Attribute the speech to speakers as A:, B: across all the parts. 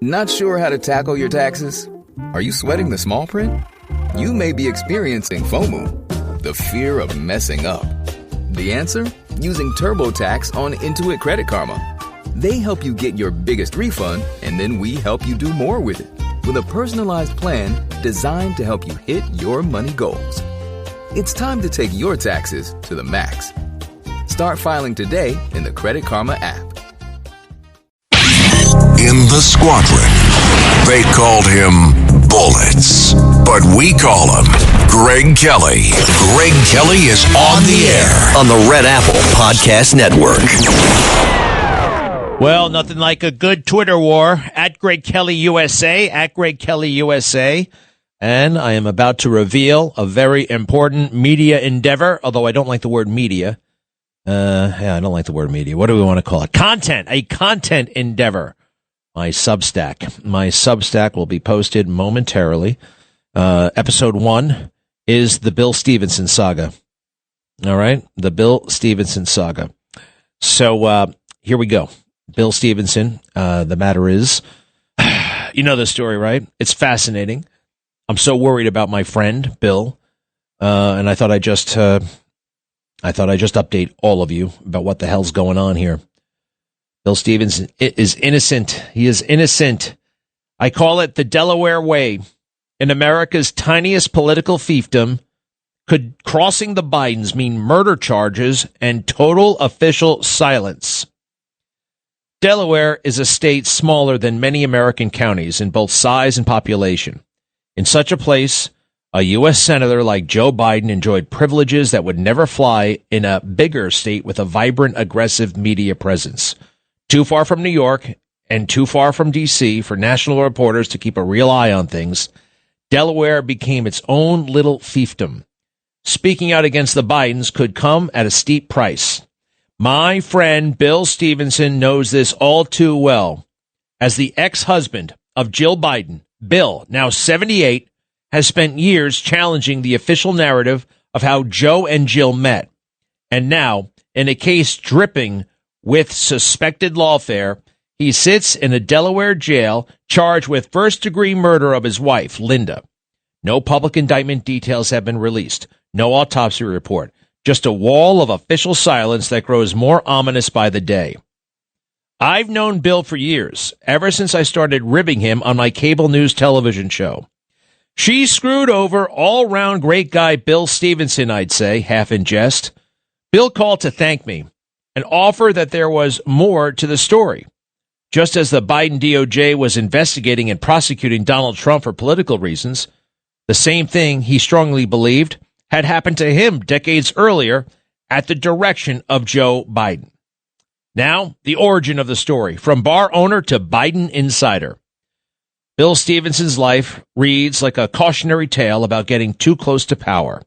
A: Not sure how to tackle your taxes? Are you sweating the small print? You may be experiencing FOMO, the fear of messing up. The answer? Using TurboTax on Intuit Credit Karma. They help you get your biggest refund, and then we help you do more with it. With a personalized plan designed to help you hit your money goals. It's time to take your taxes to the max. Start filing today in the Credit Karma app.
B: In the squadron, they called him Bullets, but we call him Greg Kelly. Greg Kelly is on the air
C: on the Red Apple Podcast Network.
D: Well, nothing like a good Twitter war at Greg Kelly USA, at Greg Kelly USA. And I am about to reveal a very important media endeavor, although I don't like the word media. I don't like the word media. What do we want to call it? Content, a content endeavor. My Substack will be posted momentarily. Episode 1 is the Bill Stevenson saga. All right, the Bill Stevenson saga. So here we go. Bill Stevenson. The matter is, you know the story, right? It's fascinating. I'm so worried about my friend Bill, and I thought I'd just update all of you about what the hell's going on here. Bill Stevenson is innocent. He is innocent. I call it the Delaware way. In America's tiniest political fiefdom, could crossing the Bidens mean murder charges and total official silence? Delaware is a state smaller than many American counties in both size and population. In such a place, a U.S. senator like Joe Biden enjoyed privileges that would never fly in a bigger state with a vibrant, aggressive media presence. Too far from New York and too far from D.C. for national reporters to keep a real eye on things, Delaware became its own little fiefdom. Speaking out against the Bidens could come at a steep price. My friend Bill Stevenson knows this all too well. As the ex-husband of Jill Biden, Bill, now 78, has spent years challenging the official narrative of how Joe and Jill met. And now, in a case dripping with suspected lawfare, he sits in a Delaware jail charged with first-degree murder of his wife, Linda. No public indictment details have been released. No autopsy report. Just a wall of official silence that grows more ominous by the day. I've known Bill for years, ever since I started ribbing him on my cable news television show. She screwed over all-round great guy Bill Stevenson, I'd say, half in jest. Bill called to thank me and offer that there was more to the story. Just as the Biden DOJ was investigating and prosecuting Donald Trump for political reasons, the same thing he strongly believed had happened to him decades earlier at the direction of Joe Biden. Now, the origin of the story, from bar owner to Biden insider. Bill Stevenson's life reads like a cautionary tale about getting too close to power.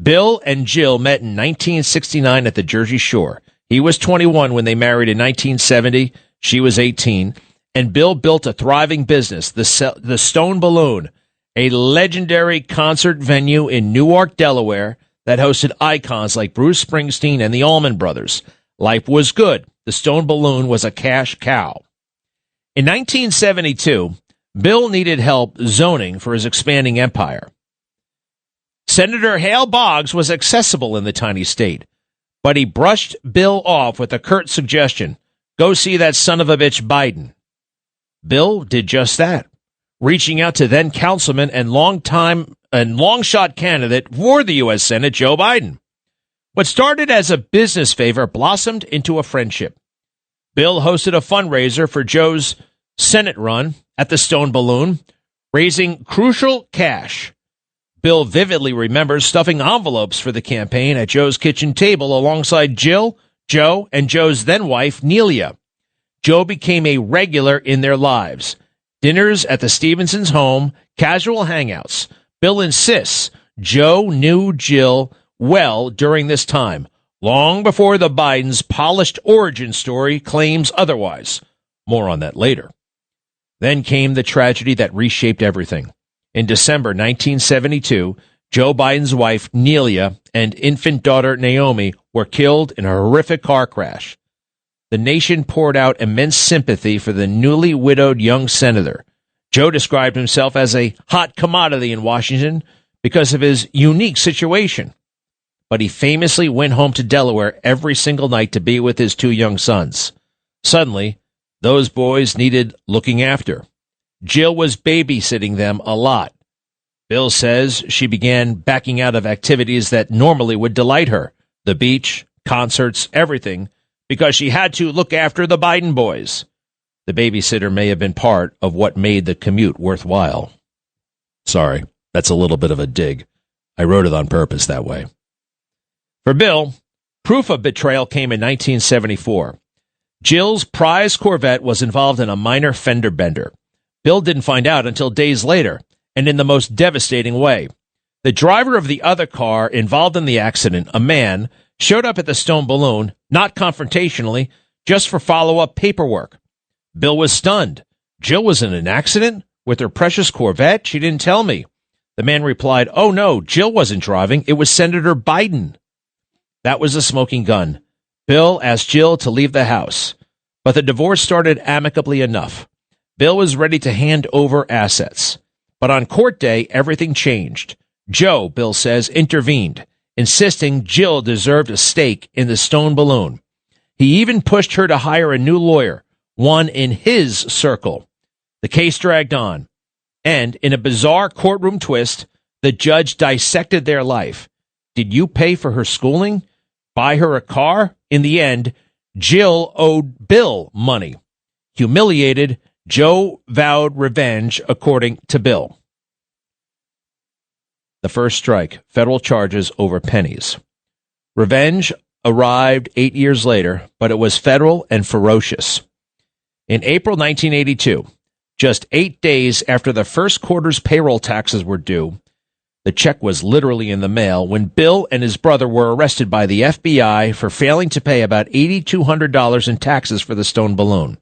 D: Bill and Jill met in 1969 at the Jersey Shore. He was 21 when they married in 1970. She was 18. And Bill built a thriving business, the Stone Balloon, a legendary concert venue in Newark, Delaware, that hosted icons like Bruce Springsteen and the Allman Brothers. Life was good. The Stone Balloon was a cash cow. In 1972, Bill needed help zoning for his expanding empire. Senator Hale Boggs was accessible in the tiny state, but he brushed Bill off with a curt suggestion: go see that son of a bitch Biden. Bill did just that, reaching out to then councilman and long shot candidate for the U.S. Senate, Joe Biden. What started as a business favor blossomed into a friendship. Bill hosted a fundraiser for Joe's Senate run at the Stone Balloon, raising crucial cash. Bill vividly remembers stuffing envelopes for the campaign at Joe's kitchen table alongside Jill, Joe, and Joe's then-wife, Nelia. Joe became a regular in their lives. Dinners at the Stevensons' home, casual hangouts. Bill insists Joe knew Jill well during this time, long before the Bidens' polished origin story claims otherwise. More on that later. Then came the tragedy that reshaped everything. In December 1972, Joe Biden's wife, Nelia, and infant daughter, Naomi, were killed in a horrific car crash. The the nation poured out immense sympathy for the newly widowed young senator. Joe described himself as a hot commodity in Washington because of his unique situation. But he famously went home to Delaware every single night to be with his two young sons. Suddenly, those boys needed looking after. Jill was babysitting them a lot. Bill says she began backing out of activities that normally would delight her, the beach, concerts, everything, because she had to look after the Biden boys. The babysitter may have been part of what made the commute worthwhile. Sorry, that's a little bit of a dig. I wrote it on purpose that way. For Bill, proof of betrayal came in 1974. Jill's prize Corvette was involved in a minor fender bender. Bill didn't find out until days later, and in the most devastating way. The driver of the other car involved in the accident, a man, showed up at the Stone Balloon, not confrontationally, just for follow-up paperwork. Bill was stunned. Jill was in an accident with her precious Corvette? She didn't tell me. The man replied, "Oh no, Jill wasn't driving. It was Senator Biden." That was a smoking gun. Bill asked Jill to leave the house, but the divorce started amicably enough. Bill was ready to hand over assets. But on court day, everything changed. Joe, Bill says, intervened, insisting Jill deserved a stake in the Stone Balloon. He even pushed her to hire a new lawyer, one in his circle. The case dragged on, and in a bizarre courtroom twist, the judge dissected their life. Did you pay for her schooling? Buy her a car? In the end, Jill owed Bill money. Humiliated, Joe vowed revenge, according to Bill. The first strike, federal charges over pennies. Revenge arrived 8 years later, but it was federal and ferocious. In April 1982, just 8 days after the first quarter's payroll taxes were due, the check was literally in the mail when Bill and his brother were arrested by the FBI for failing to pay about $8,200 in taxes for the Stone Balloon.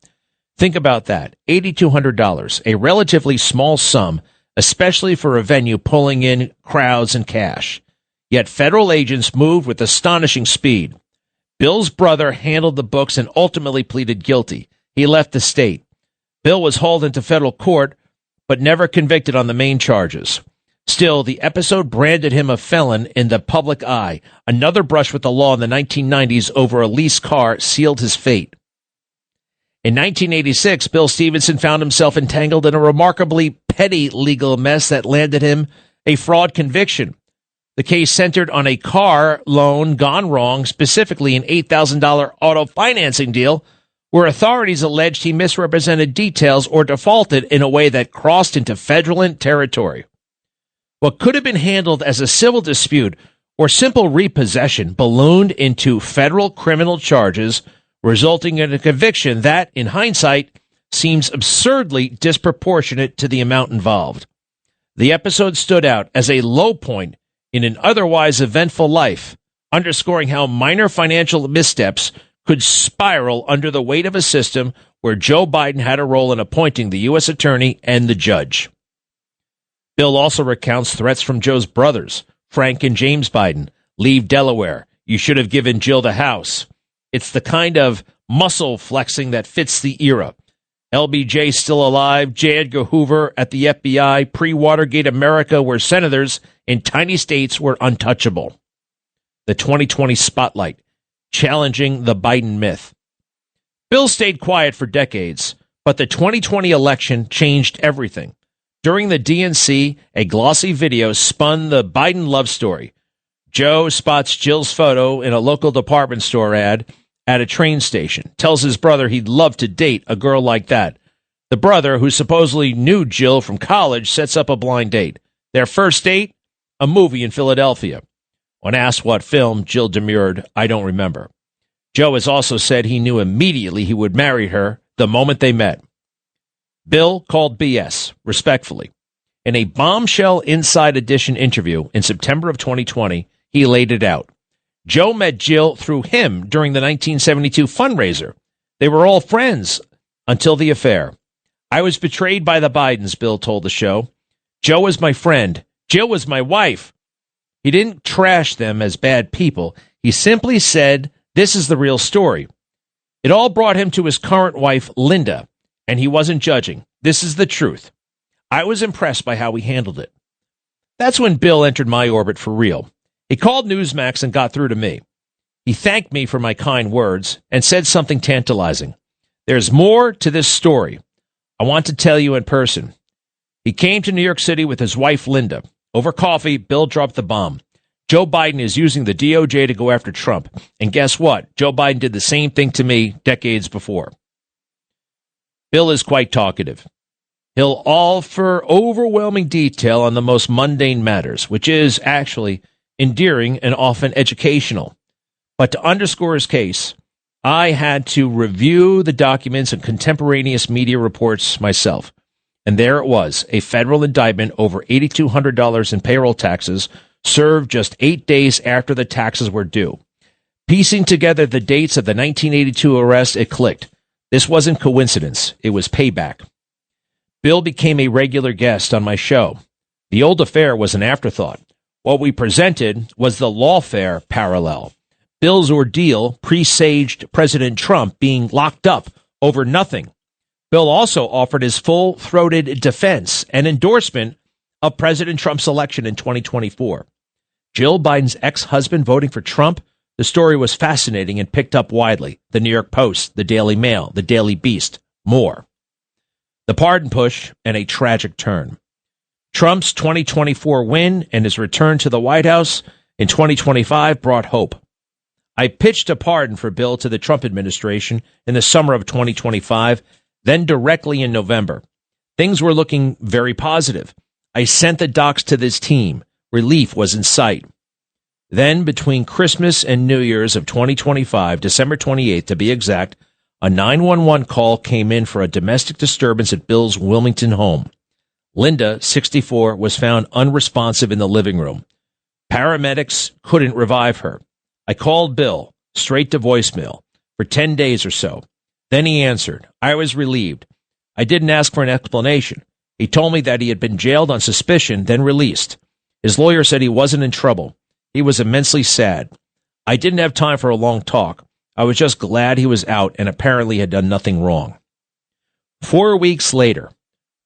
D: Think about that, $8,200, a relatively small sum, especially for a venue pulling in crowds and cash. Yet federal agents moved with astonishing speed. Bill's brother handled the books and ultimately pleaded guilty. He left the state. Bill was hauled into federal court, but never convicted on the main charges. Still, the episode branded him a felon in the public eye. Another brush with the law in the 1990s over a leased car sealed his fate. In 1986, Bill Stevenson found himself entangled in a remarkably petty legal mess that landed him a fraud conviction. The case centered on a car loan gone wrong, specifically an $8,000 auto financing deal, where authorities alleged he misrepresented details or defaulted in a way that crossed into federal territory. What could have been handled as a civil dispute or simple repossession ballooned into federal criminal charges, resulting in a conviction that, in hindsight, seems absurdly disproportionate to the amount involved. The episode stood out as a low point in an otherwise eventful life, underscoring how minor financial missteps could spiral under the weight of a system where Joe Biden had a role in appointing the U.S. attorney and the judge. Bill also recounts threats from Joe's brothers, Frank and James Biden. Leave Delaware. You should have given Jill the house. It's the kind of muscle flexing that fits the era. LBJ still alive, J. Edgar Hoover at the FBI, pre-Watergate America where senators in tiny states were untouchable. The 2020 spotlight, challenging the Biden myth. Bill stayed quiet for decades, but the 2020 election changed everything. During the DNC, a glossy video spun the Biden love story. Joe spots Jill's photo in a local department store ad at a train station, tells his brother he'd love to date a girl like that. The brother, who supposedly knew Jill from college, sets up a blind date. Their first date? A movie in Philadelphia. When asked what film, Jill demurred, "I don't remember." Joe has also said he knew immediately he would marry her the moment they met. Bill called BS, respectfully. In a bombshell Inside Edition interview in September of 2020, he laid it out. Joe met Jill through him during the 1972 fundraiser. They were all friends until the affair. I was betrayed by the Bidens, Bill told the show. Joe was my friend. Jill was my wife. He didn't trash them as bad people. He simply said, this is the real story. It all brought him to his current wife, Linda, and he wasn't judging. This is the truth. I was impressed by how he handled it. That's when Bill entered my orbit for real. He called Newsmax and got through to me. He thanked me for my kind words and said something tantalizing. There's more to this story. I want to tell you in person. He came to New York City with his wife, Linda. Over coffee, Bill dropped the bomb. Joe Biden is using the DOJ to go after Trump. And guess what? Joe Biden did the same thing to me decades before. Bill is quite talkative. He'll offer overwhelming detail on the most mundane matters, which is actually endearing and often educational. But to underscore his case, I had to review the documents and contemporaneous media reports myself. And there it was, a federal indictment over $8,200 in payroll taxes served just 8 days after the taxes were due. Piecing together the dates of the 1982 arrest, it clicked. This wasn't coincidence. It was payback. Bill became a regular guest on my show. The old affair was an afterthought. What we presented was the lawfare parallel. Bill's ordeal presaged President Trump being locked up over nothing. Bill also offered his full-throated defense and endorsement of President Trump's election in 2024. Jill Biden's ex-husband voting for Trump, the story was fascinating and picked up widely. The New York Post, the Daily Mail, the Daily Beast, more. The pardon push and a tragic turn. Trump's 2024 win and his return to the White House in 2025 brought hope. I pitched a pardon for Bill to the Trump administration in the summer of 2025, then directly in November. Things were looking very positive. I sent the docs to this team. Relief was in sight. Then, between Christmas and New Year's of 2025, December 28th to be exact, a 911 call came in for a domestic disturbance at Bill's Wilmington home. Linda, 64, was found unresponsive in the living room. Paramedics couldn't revive her. I called Bill, straight to voicemail, for 10 days or so. Then he answered. I was relieved. I didn't ask for an explanation. He told me that he had been jailed on suspicion, then released. His lawyer said he wasn't in trouble. He was immensely sad. I didn't have time for a long talk. I was just glad he was out and apparently had done nothing wrong. 4 weeks later,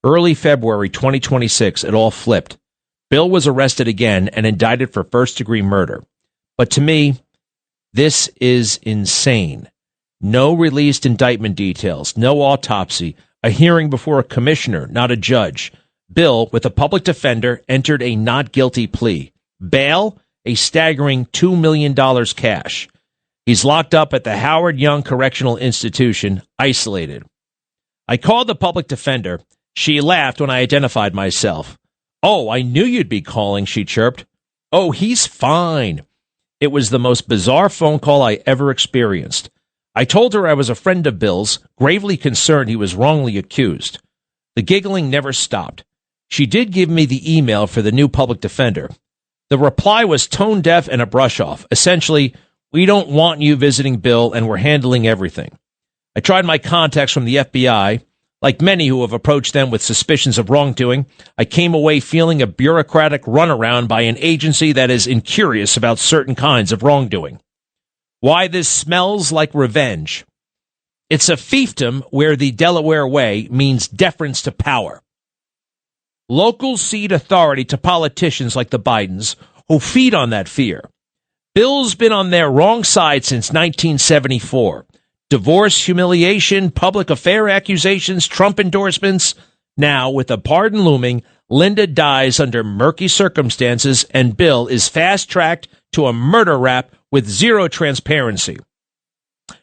D: early February 2026, it all flipped. Bill was arrested again and indicted for first-degree murder. But to me, this is insane. No released indictment details, no autopsy, a hearing before a commissioner, not a judge. Bill, with a public defender, entered a not guilty plea. Bail, a staggering $2 million cash. He's locked up at the Howard Young Correctional Institution, isolated. I called the public defender. She laughed when I identified myself. Oh, I knew you'd be calling, she chirped. Oh, he's fine. It was the most bizarre phone call I ever experienced. I told her I was a friend of Bill's, gravely concerned he was wrongly accused. The giggling never stopped. She did give me the email for the new public defender. The reply was tone deaf and a brush off. Essentially, we don't want you visiting Bill and we're handling everything. I tried my contacts from the FBI. Like many who have approached them with suspicions of wrongdoing, I came away feeling a bureaucratic runaround by an agency that is incurious about certain kinds of wrongdoing. Why this smells like revenge? It's a fiefdom where the Delaware way means deference to power. Locals cede authority to politicians like the Bidens who feed on that fear. Bill's been on their wrong side since 1974. Divorce, humiliation, public affair accusations, Trump endorsements. Now, with a pardon looming, Linda dies under murky circumstances and Bill is fast-tracked to a murder rap with zero transparency.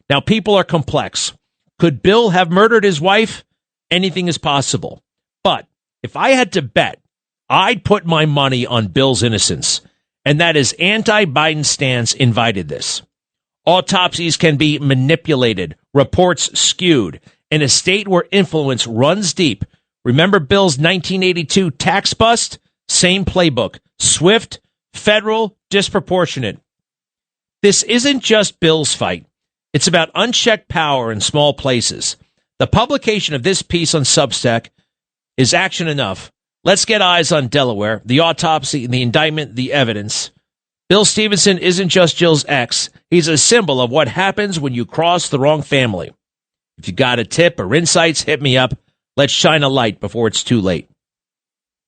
D: Now, people are complex. Could Bill have murdered his wife? Anything is possible. But if I had to bet, I'd put my money on Bill's innocence. And that is anti-Biden stance invited this. Autopsies can be manipulated, reports skewed. In a state where influence runs deep, remember Bill's 1982 tax bust? Same playbook. Swift, federal, disproportionate. This isn't just Bill's fight. It's about unchecked power in small places. The publication of this piece on Substack is action enough. Let's get eyes on Delaware, the autopsy, the indictment, the evidence. Bill Stevenson isn't just Jill's ex. He's a symbol of what happens when you cross the wrong family. If you got a tip or insights, hit me up. Let's shine a light before it's too late.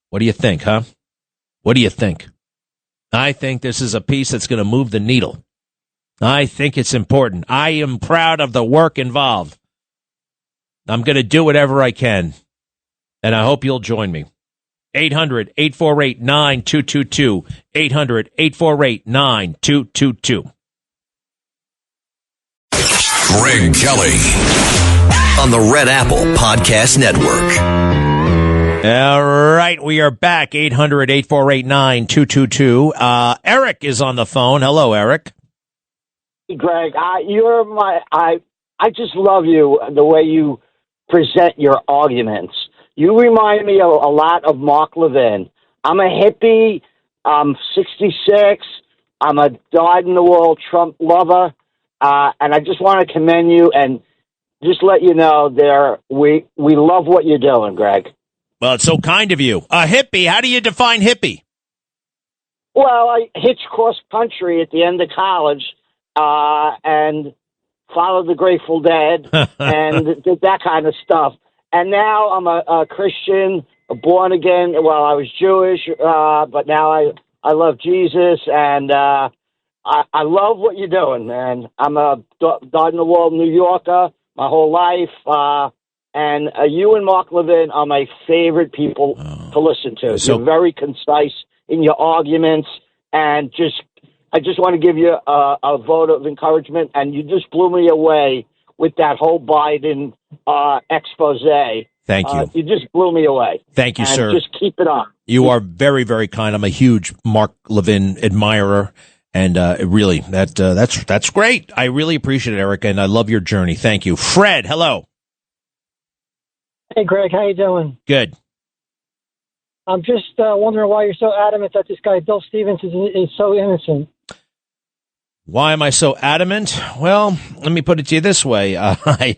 D: What do you think, huh? What do you think? I think this is a piece that's going to move the needle. I think it's important. I am proud of the work involved. I'm going to do whatever I can, and I hope you'll join me. 800-848-9222. 800-848-9222.
B: Greg Kelly
C: on the Red Apple Podcast Network.
D: All right, we are back. 800-848-9222. Eric is on the phone. Hello, Eric.
E: Greg, I just love you, the way you present your arguments. You remind me a lot of Mark Levin. I'm a hippie. I'm 66. I'm a dyed-in-the-wool Trump lover. And I just want to commend you and just let you know we love what you're doing, Greg.
D: Well, it's so kind of you. A hippie, how do you define hippie?
E: Well, I hitched cross-country at the end of college and followed the Grateful Dead and did that kind of stuff. And now I'm a Christian, born again. Well, I was Jewish, but now I love Jesus, and I love what you're doing, man. I'm a dyed-in-the-wool New Yorker my whole life, and you and Mark Levin are my favorite people to listen to. You're very concise in your arguments, and I just want to give you a vote of encouragement, and you just blew me away with that whole Biden expose.
D: Thank you.
E: You just blew me away.
D: Thank you,
E: and
D: sir.
E: Just keep it on.
D: You are very, very kind. I'm a huge Mark Levin admirer, and really, that's great. I really appreciate it, Eric, and I love your journey. Thank you. Fred, hello.
F: Hey, Greg, how you doing?
D: Good.
F: I'm just wondering why you're so adamant that this guy, Bill Stevens, is so innocent.
D: Why am I so adamant? Well, let me put it to you this way. I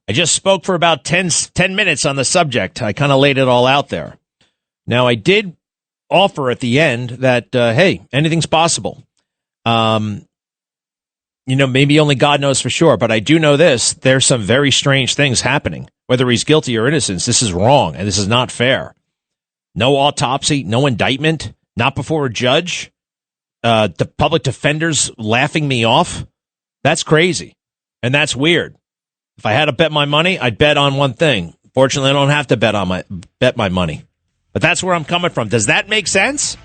D: just spoke for about 10 minutes on the subject. I kind of laid it all out there. Now, I did offer at the end that, hey, anything's possible. Maybe only God knows for sure, but I do know this. There's some very strange things happening. Whether he's guilty or innocent, this is wrong, and this is not fair. No autopsy, no indictment, not before a judge. The public defenders laughing me off. That's crazy. And that's weird. If I had to bet my money, I'd bet on one thing. Fortunately, I don't have to bet my money. But that's where I'm coming from. Does that make sense?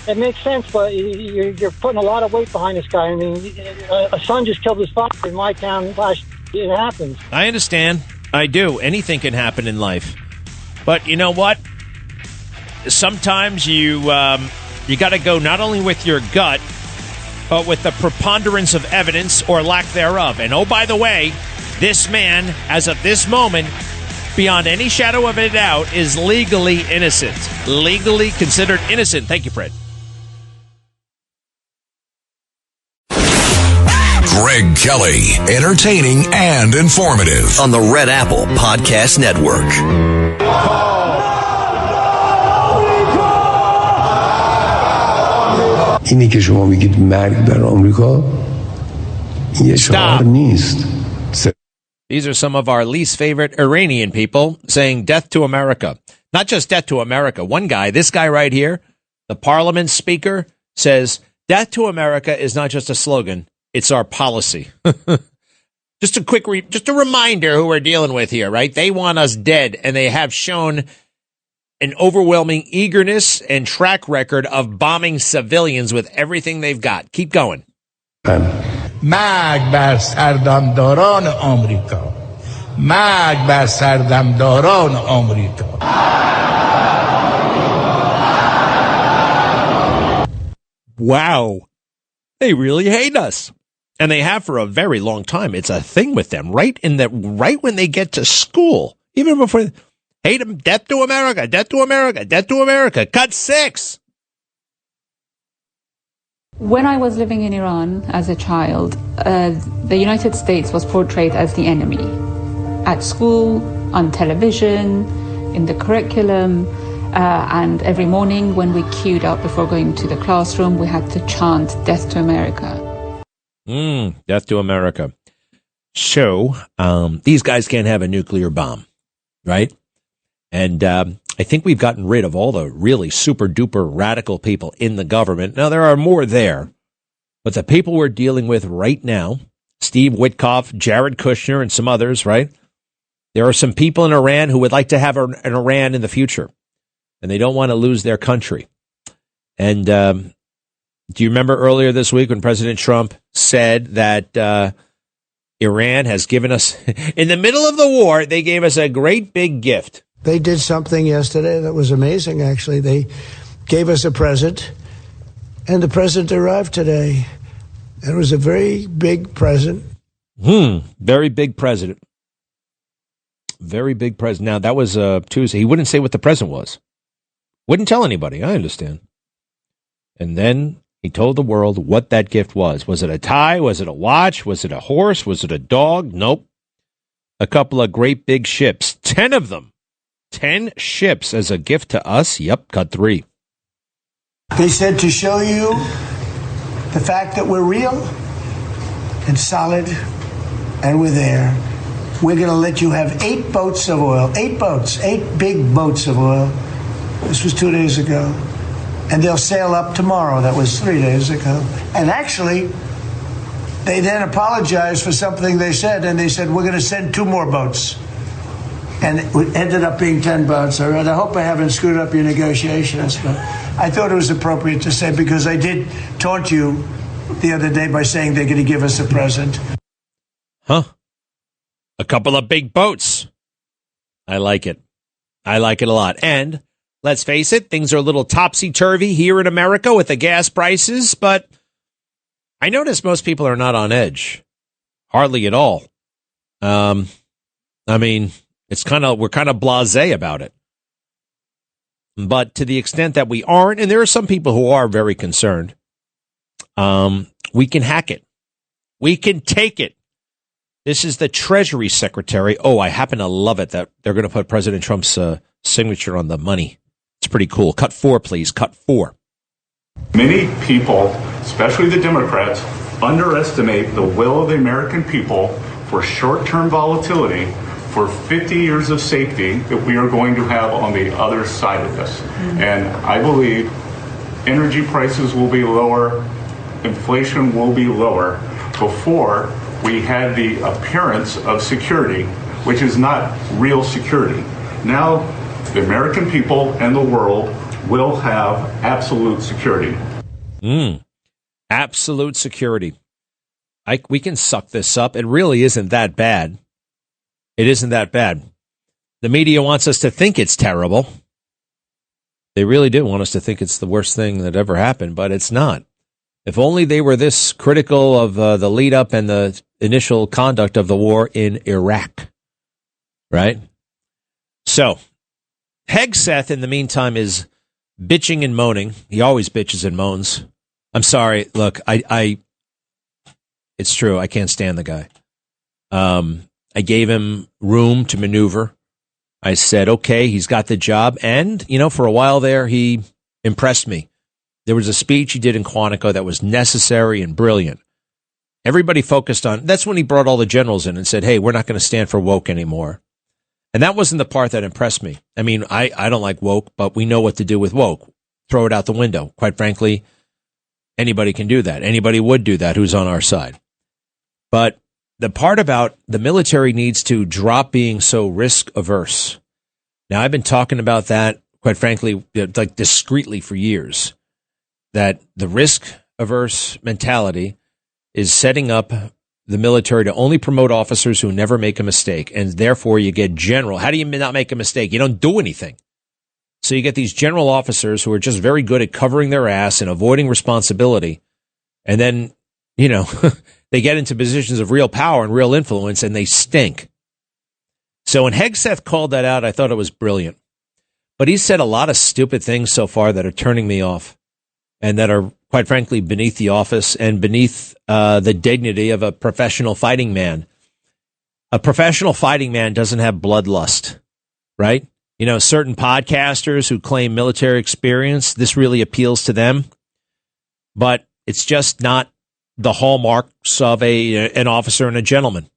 F: It makes sense, but you're putting a lot of weight behind this guy. I mean, a son just killed his father in my town last year. It happens.
D: I understand. I do. Anything can happen in life. But you know what? Sometimes you got to go not only with your gut, but with the preponderance of evidence or lack thereof. And oh, by the way, this man, as of this moment, beyond any shadow of a doubt, is legally innocent. Legally considered innocent. Thank you, Fred.
B: Greg Kelly, entertaining and informative
C: on the Red Apple Podcast Network.
G: اینی که شما میگید مرگ بر آمریکا یه شعار نیست.
D: These are some of our least favorite Iranian people saying death to America. Not just death to America. One guy, this guy right here, the parliament speaker, says death to America is not just a slogan, it's our policy. Just a reminder who we're dealing with here, right? They want us dead, and they have shown an overwhelming eagerness and track record of bombing civilians with everything they've got. Keep going.
H: مرگ بر سردمداران آمریکا. مرگ بر سردمداران آمریکا.
D: Wow. They really hate us. And they have for a very long time. It's a thing with them right when they get to school, even before hate them. Death to America, death to America, death to America. Cut 6.
I: When I was living in Iran as a child, the United States was portrayed as the enemy. At school, on television, in the curriculum, and every morning when we queued up before going to the classroom, we had to chant Death to America.
D: Death to America. So these guys can't have a nuclear bomb, right? And I think we've gotten rid of all the really super duper radical people in the government. Now, there are more there, but the people we're dealing with right now, Steve Witkoff, Jared Kushner, and some others, right? There are some people in Iran who would like to have an Iran in the future, and they don't want to lose their country. And do you remember earlier this week when President Trump said that Iran has given us, in the middle of the war, they gave us a great big gift.
J: They did something yesterday that was amazing, actually. They gave us a present, and the present arrived today. It was a very big present.
D: Very big present. Very big present. Now, that was Tuesday. He wouldn't say what the present was. Wouldn't tell anybody. I understand. And then he told the world what that gift was. Was it a tie? Was it a watch? Was it a horse? Was it a dog? Nope. A couple of great big ships. 10 of them. 10 ships as a gift to us. Yep, cut 3.
J: They said to show you the fact that we're real and solid and we're there. We're going to let you have 8 boats of oil. 8 boats. 8 big boats of oil. This was 2 days ago. And they'll sail up tomorrow. That was 3 days ago. And actually, they then apologized for something they said, and they said, we're going to send 2 more boats. And it ended up being 10 boats. All right. I hope I haven't screwed up your negotiations, but I thought it was appropriate to say, because I did taunt you the other day by saying they're going to give us a present.
D: Huh. A couple of big boats. I like it. I like it a lot. And let's face it, things are a little topsy-turvy here in America with the gas prices, but I notice most people are not on edge. Hardly at all. I mean, we're kind of blasé about it. But to the extent that we aren't, and there are some people who are very concerned, we can hack it. We can take it. This is the Treasury Secretary. Oh, I happen to love it that they're going to put President Trump's signature on the money. It's pretty cool. Cut 4, please. Cut 4.
K: Many people, especially the Democrats, underestimate the will of the American people for short-term volatility, for 50 years of safety that we are going to have on the other side of this. And I believe energy prices will be lower, inflation will be lower before we had the appearance of security, which is not real security. Now, the American people and the world will have absolute security.
D: Absolute security. We can suck this up. It really isn't that bad. It isn't that bad. The media wants us to think it's terrible. They really do want us to think it's the worst thing that ever happened, but it's not. If only they were this critical of the lead up and the initial conduct of the war in Iraq. Right? So, Hegseth, in the meantime, is bitching and moaning. He always bitches and moans. I'm sorry. Look, it's true. I can't stand the guy. I gave him room to maneuver. I said, okay, he's got the job. And, for a while there, he impressed me. There was a speech he did in Quantico that was necessary and brilliant. Everybody focused on, that's when he brought all the generals in and said, hey, we're not going to stand for woke anymore. And that wasn't the part that impressed me. I mean, I don't like woke, but we know what to do with woke. Throw it out the window. Quite frankly, anybody can do that. Anybody would do that who's on our side. But the part about the military needs to drop being so risk averse. Now, I've been talking about that, quite frankly, like discreetly for years, that the risk averse mentality is setting up the military to only promote officers who never make a mistake. And therefore you get general. How do you not make a mistake? You don't do anything. So you get these general officers who are just very good at covering their ass and avoiding responsibility. And then, they get into positions of real power and real influence and they stink. So when Hegseth called that out, I thought it was brilliant. But he said a lot of stupid things so far that are turning me off and that are, quite frankly, beneath the office and beneath the dignity of a professional fighting man. A professional fighting man doesn't have bloodlust, right? Certain podcasters who claim military experience, this really appeals to them. But it's just not the hallmarks of an officer and a gentleman.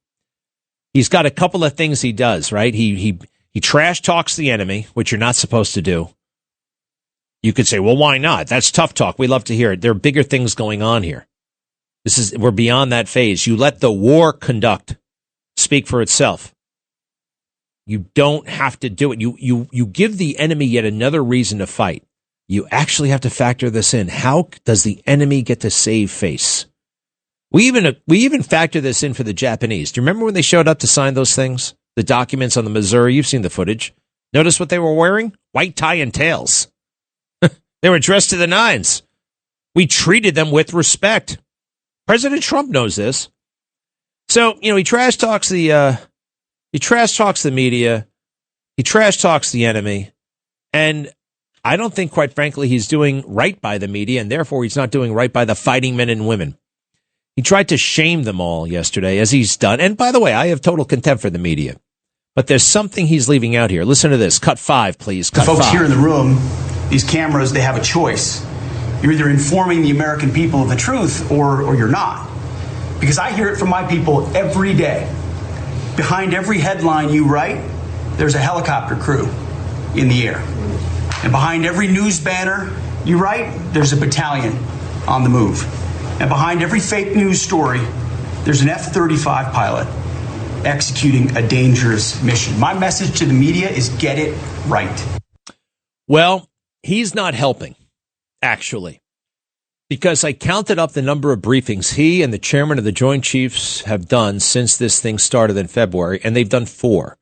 D: He's got a couple of things he does, right? He trash talks the enemy, which you're not supposed to do. You could say, well, why not? That's tough talk. We love to hear it. There are bigger things going on here. We're beyond that phase. You let the war conduct speak for itself. You don't have to do it. You give the enemy yet another reason to fight. You actually have to factor this in. How does the enemy get to save face? We even factor this in for the Japanese. Do you remember when they showed up to sign those things? The documents on the Missouri? You've seen the footage. Notice what they were wearing? White tie and tails. They were dressed to the nines. We treated them with respect. President Trump knows this. So, he trash talks the media. He trash talks the enemy. And I don't think, quite frankly, he's doing right by the media, and therefore he's not doing right by the fighting men and women. He tried to shame them all yesterday, as he's done. And by the way, I have total contempt for the media. But there's something he's leaving out here. Listen to this. Cut 5, please. Cut 5.
L: Folks here in the room, these cameras, they have a choice. You're either informing the American people of the truth or you're not. Because I hear it from my people every day. Behind every headline you write, there's a helicopter crew in the air. And behind every news banner you write, there's a battalion on the move. And behind every fake news story, there's an F-35 pilot executing a dangerous mission. My message to the media is get it right.
D: Well, he's not helping, actually, because I counted up the number of briefings he and the chairman of the Joint Chiefs have done since this thing started in February, and they've done 4,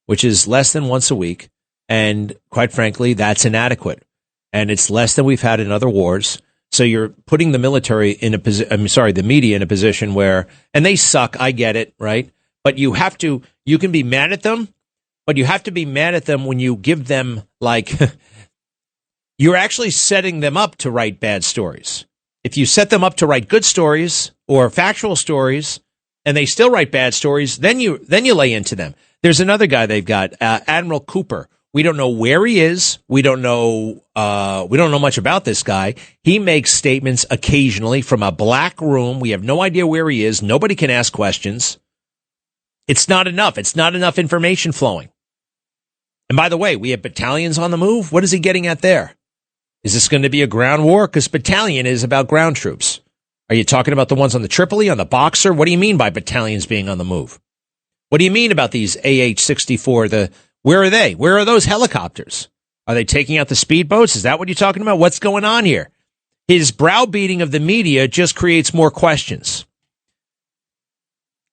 D: which is less than once a week. And quite frankly, that's inadequate. And it's less than we've had in other wars. So you're putting the military in the media in a position where, and they suck, I get it, right? But you can be mad at them, but you have to be mad at them when you give them, you're actually setting them up to write bad stories. If you set them up to write good stories or factual stories, and they still write bad stories, then you lay into them. There's another guy they've got, Admiral Cooper. We don't know where he is. We don't know much about this guy. He makes statements occasionally from a black room. We have no idea where he is. Nobody can ask questions. It's not enough. It's not enough information flowing. And by the way, we have battalions on the move. What is he getting at there? Is this going to be a ground war? Because battalion is about ground troops. Are you talking about the ones on the Tripoli, on the Boxer? What do you mean by battalions being on the move? What do you mean about these AH-64? Where are they? Where are those helicopters? Are they taking out the speedboats? Is that what you're talking about? What's going on here? His browbeating of the media just creates more questions.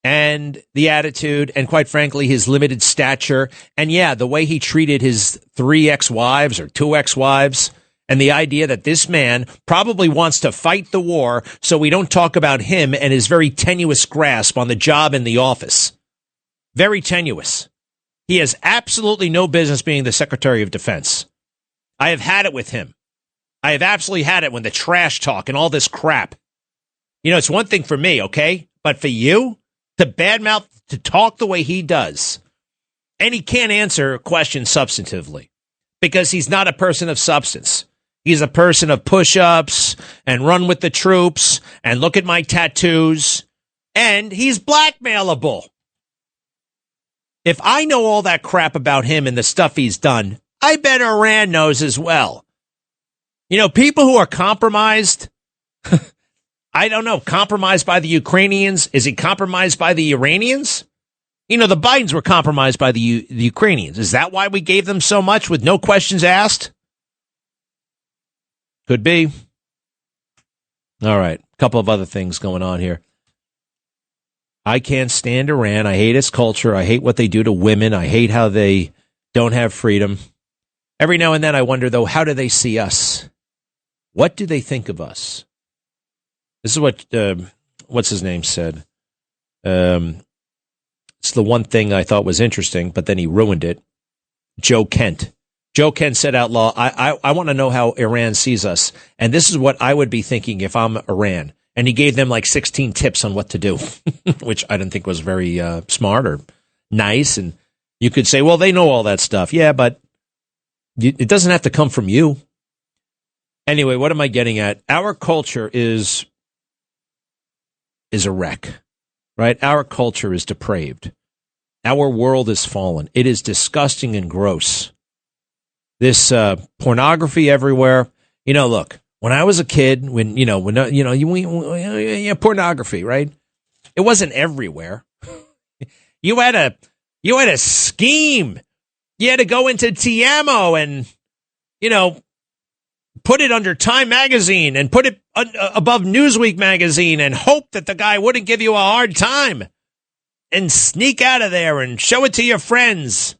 D: And the attitude, and quite frankly, his limited stature, and the way he treated his 3 ex-wives or 2 ex-wives, and the idea that this man probably wants to fight the war so we don't talk about him and his very tenuous grasp on the job in the office. Very tenuous. He has absolutely no business being the Secretary of Defense. I have had it with him. I have absolutely had it when the trash talk and all this crap. It's one thing for me, okay? But for you, to badmouth, to talk the way he does, and he can't answer questions substantively because he's not a person of substance. He's a person of push-ups and run with the troops and look at my tattoos, and he's blackmailable. If I know all that crap about him and the stuff he's done, I bet Iran knows as well. People who are compromised, I don't know, compromised by the Ukrainians. Is he compromised by the Iranians? The Bidens were compromised by the Ukrainians. Is that why we gave them so much with no questions asked? Could be. All right. A couple of other things going on here. I can't stand Iran. I hate its culture. I hate what they do to women. I hate how they don't have freedom. Every now and then I wonder, though, how do they see us? What do they think of us? This is what, what's his name said. It's the one thing I thought was interesting, but then he ruined it. Joe Kent. Joe Kent said out loud, I want to know how Iran sees us. And this is what I would be thinking if I'm Iran. And he gave them 16 tips on what to do, which I didn't think was very smart or nice. And you could say, well, they know all that stuff. Yeah, but it doesn't have to come from you. Anyway, what am I getting at? Our culture is is a wreck, right? Our culture is depraved. Our world is fallen. It is disgusting and gross. This pornography everywhere. Look, when I was a kid, pornography, right? It wasn't everywhere. You had a scheme. You had to go into Tiamo and, put it under Time magazine and put it above Newsweek magazine and hope that the guy wouldn't give you a hard time and sneak out of there and show it to your friends.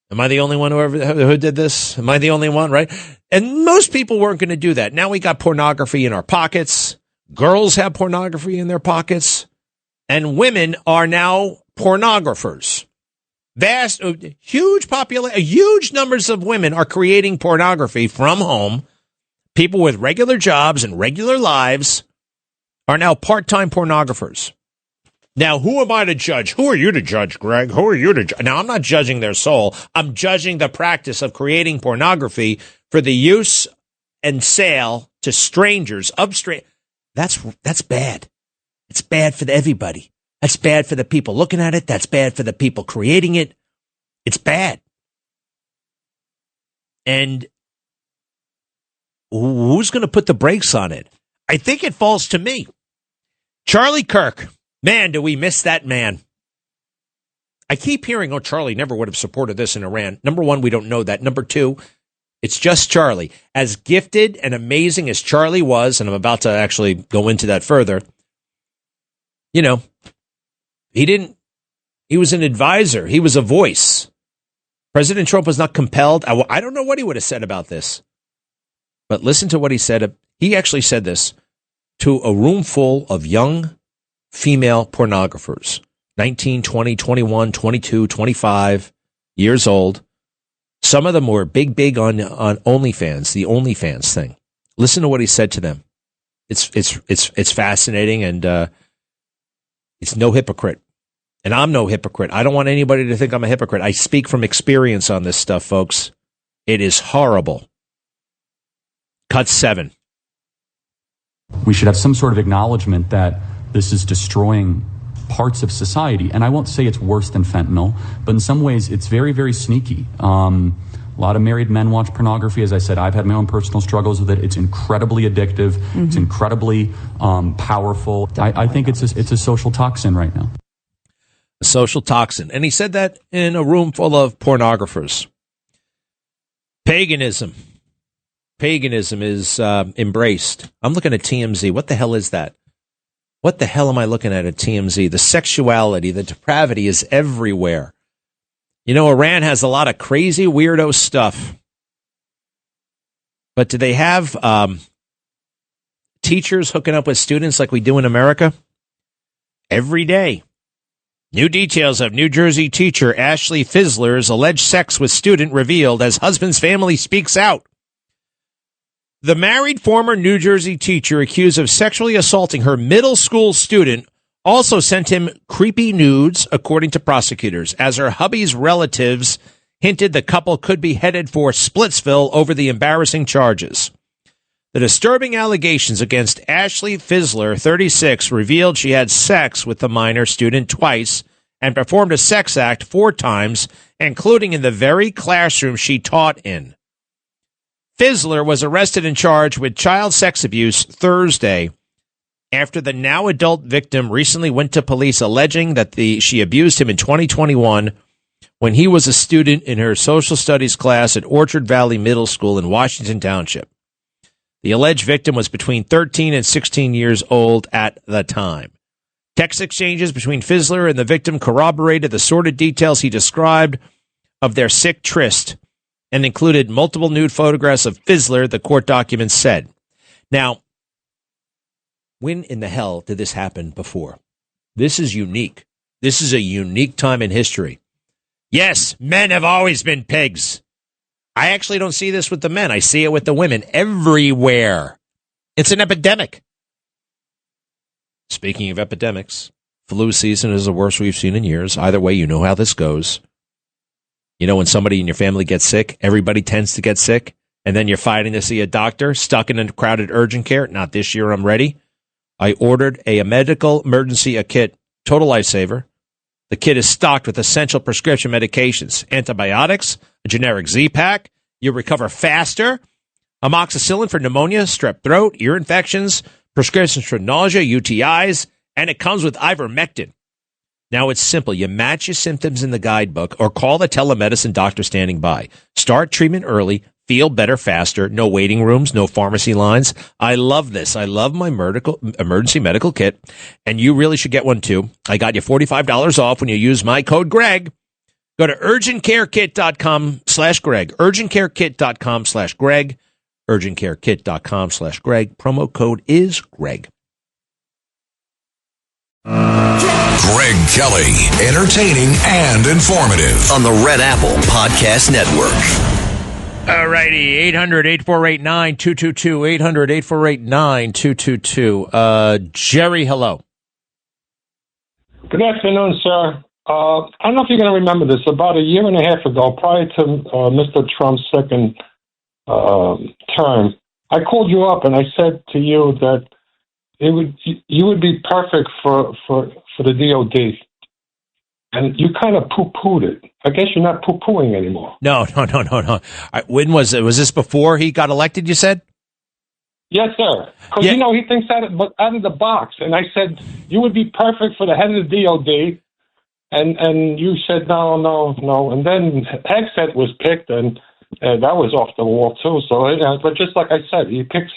D: Am I the only one who did this? Am I the only one, right? And most people weren't going to do that. Now we got pornography in our pockets. Girls have pornography in their pockets. And women are now pornographers. Huge numbers of women are creating pornography from home. People with regular jobs and regular lives are now part-time pornographers. Now, who am I to judge? Who are you to judge, Greg? Who are you to judge? Now, I'm not judging their soul. I'm judging the practice of creating pornography for the use and sale to strangers. That's bad. It's bad for everybody. That's bad for the people looking at it. That's bad for the people creating it. It's bad. And who's going to put the brakes on it? I think it falls to me. Charlie Kirk. Man, do we miss that man. I keep hearing, Charlie never would have supported this in Iran. Number one, we don't know that. Number two, it's just Charlie. As gifted and amazing as Charlie was, and I'm about to actually go into that further, he was an advisor. He was a voice. President Trump was not compelled. I don't know what he would have said about this. But listen to what he said. He actually said this to a room full of young female pornographers, 19, 20, 21, 22, 25 years old. Some of them were big on OnlyFans, the OnlyFans thing. Listen to what he said to them. It's fascinating, and it's no hypocrite. And I'm no hypocrite. I don't want anybody to think I'm a hypocrite. I speak from experience on this stuff, folks. It is horrible. Cut 7.
M: We should have some sort of acknowledgement that this is destroying parts of society. And I won't say it's worse than fentanyl, but in some ways it's very, very sneaky. A lot of married men watch pornography. As I said, I've had my own personal struggles with it. It's incredibly addictive. Mm-hmm. It's incredibly powerful. I think it's a social toxin right now.
D: A social toxin. And he said that in a room full of pornographers. Paganism. Paganism is embraced. I'm looking at TMZ. What the hell is that? What the hell am I looking at TMZ? The sexuality, the depravity is everywhere. Iran has a lot of crazy, weirdo stuff. But do they have teachers hooking up with students like we do in America? Every day. New details of New Jersey teacher Ashley Fizzler's alleged sex with student revealed as husband's family speaks out. The married former New Jersey teacher accused of sexually assaulting her middle school student also sent him creepy nudes, according to prosecutors, as her hubby's relatives hinted the couple could be headed for Splitsville over the embarrassing charges. The disturbing allegations against Ashley Fizzler, 36, revealed she had sex with the minor student twice and performed a sex act 4 times, including in the very classroom she taught in. Fizzler was arrested and charged with child sex abuse Thursday after the now adult victim recently went to police alleging that she abused him in 2021 when he was a student in her social studies class at Orchard Valley Middle School in Washington Township. The alleged victim was between 13 and 16 years old at the time. Text exchanges between Fizzler and the victim corroborated the sordid details he described of their sick tryst and included multiple nude photographs of Fizzler, the court documents said. Now, when in the hell did this happen before? This is unique. This is a unique time in history. Yes, men have always been pigs. I actually don't see this with the men. I see it with the women everywhere. It's an epidemic. Speaking of epidemics, flu season is the worst we've seen in years. Either way, you know how this goes. When somebody in your family gets sick, everybody tends to get sick, and then you're fighting to see a doctor, stuck in a crowded urgent care. Not this year, I'm ready. I ordered a medical emergency kit, total lifesaver. The kit is stocked with essential prescription medications, antibiotics, a generic Z-Pack. You recover faster. Amoxicillin for pneumonia, strep throat, ear infections, prescriptions for nausea, UTIs, and it comes with ivermectin. Now it's simple. You match your symptoms in the guidebook or call the telemedicine doctor standing by. Start treatment early. Feel better faster. No waiting rooms, no pharmacy lines. I love this. I love my emergency medical kit, and you really should get one too. I got you $45 off when you use my code Greg. Go to urgentcarekit.com/Greg. urgentcarekit.com/Greg. urgentcarekit.com/Greg. Promo code is Greg.
B: Greg Kelly, entertaining and informative
C: on the Red Apple Podcast Network.
D: All righty, 800-848-9222, 800-848-9222. Jerry, hello.
N: Good afternoon, sir. I don't know if you're going to remember this. About a year and a half ago, prior to Mr. Trump's second term, I called you up and I said to you that you would be perfect for the DOD. And you kind of poo-pooed it. I guess you're not poo-pooing anymore.
D: No. When was it? Was this before he got elected, you said?
N: Yes, sir. Because, he thinks out of the box. And I said, you would be perfect for the head of the DOD. And you said, no. And then Hegseth was picked, and that was off the wall, too. So, but just like I said, he picks...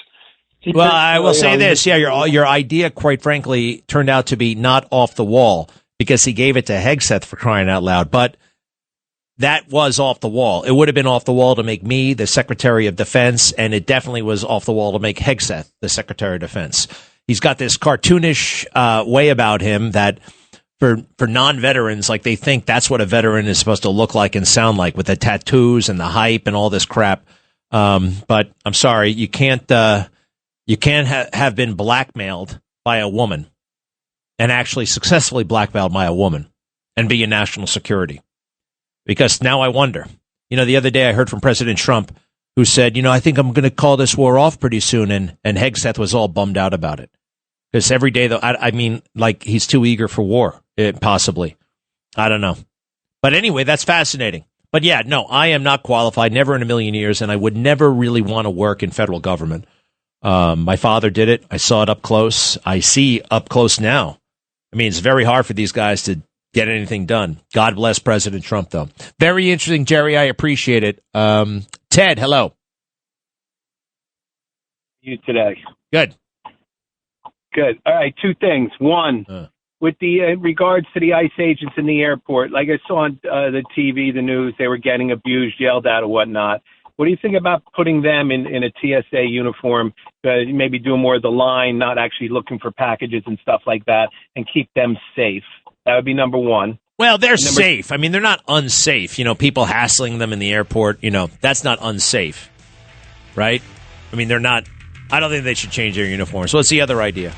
D: Well, I will say this. Yeah, your idea, quite frankly, turned out to be not off the wall because he gave it to Hegseth, for crying out loud. But that was off the wall. It would have been off the wall to make me the Secretary of Defense, and it definitely was off the wall to make Hegseth the Secretary of Defense. He's got this cartoonish way about him that for non-veterans, like they think that's what a veteran is supposed to look like and sound like with the tattoos and the hype and all this crap. But I'm sorry, you can't have been blackmailed by a woman and actually successfully blackmailed by a woman and be in national security. Because now I wonder, the other day I heard from President Trump who said, I think I'm going to call this war off pretty soon. And Hegseth was all bummed out about it. Because every day, though, I mean, like he's too eager for war, possibly. I don't know. But anyway, that's fascinating. But yeah, no, I am not qualified, never in a million years. And I would never really want to work in federal government. My father did it. I saw it up close. I see up close now. I mean, it's very hard for these guys to get anything done. God bless President Trump, though. Very interesting, Jerry. I appreciate it. Ted, hello.
O: You today.
D: Good.
O: All right, two things. One, with the regards to the ICE agents in the airport, like I saw on the TV, the news, they were getting abused, yelled at, or whatnot. What do you think about putting them in a TSA uniform, maybe doing more of the line, not actually looking for packages and stuff like that, and keep them safe? That would be number one.
D: Well, they're safe. I mean, they're not unsafe. People hassling them in the airport, that's not unsafe, right? I mean, they're not. I don't think they should change their uniforms. So what's the other idea?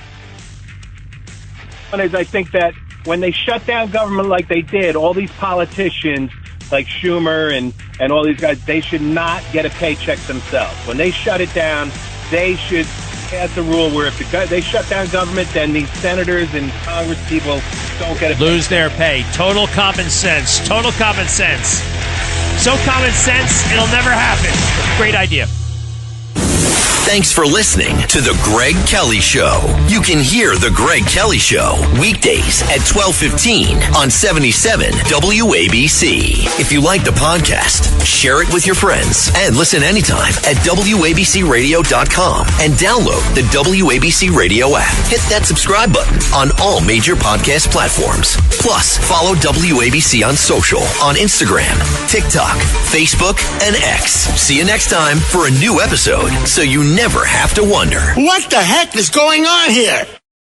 O: One is I think that when they shut down government like they did, all these politicians like Schumer and all these guys, they should not get a paycheck themselves. When they shut it down, they should pass a rule where if they shut down government, then these senators and Congress people don't get a
D: lose their pay. Total common sense. So common sense, it'll never happen. Great idea.
C: Thanks for listening to The Greg Kelly Show. You can hear The Greg Kelly Show weekdays at 12:15 on 77 WABC. If you like the podcast, share it with your friends and listen anytime at WABCRadio.com and download the WABC Radio app. Hit that subscribe button on all major podcast platforms. Plus, follow WABC on social on Instagram, TikTok, Facebook, and X. See you next time for a new episode so you never have to wonder.
J: What the heck is going on here?